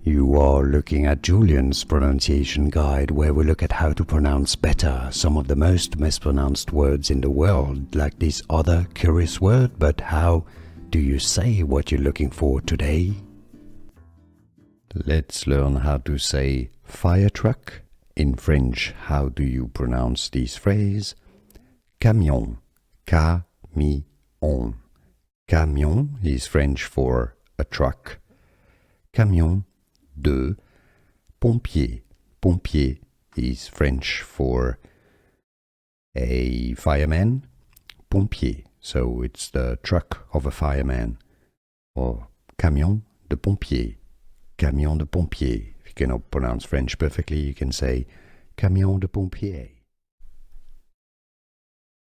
You are looking at Julian's pronunciation guide, where we look at how to pronounce better some of the most mispronounced words in the world, like this other curious word. But how do you say what you're looking for today? Let's learn how to say fire truck. In French, how do you pronounce this phrase? Camion, camion. Camion is French for a truck. Camion de Pompier. Pompier is French for a fireman. Pompier, so it's the truck of a fireman. Or Camion de Pompier. Camion de Pompier. If you cannot pronounce French perfectly, you can say Camion de Pompier.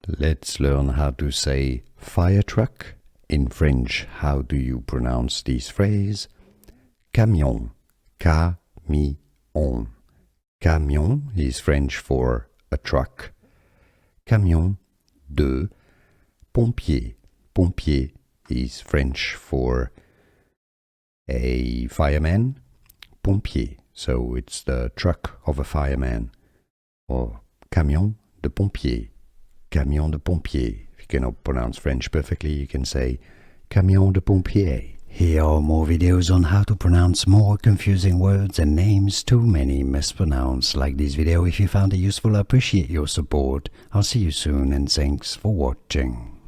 Let's learn how to say fire truck. In French, how do you pronounce this phrase? Camion, camion. Camion is French for a truck. Camion de Pompier. Pompier is French for a fireman. Pompier, so it's the truck of a fireman. Or Camion de Pompier. Camion de Pompier. If you cannot pronounce French perfectly, you can say Camion de Pompier. Here are more videos on how to pronounce more confusing words and names too many mispronounced. Like this video if you found it useful. I appreciate your support. I'll see you soon and thanks for watching.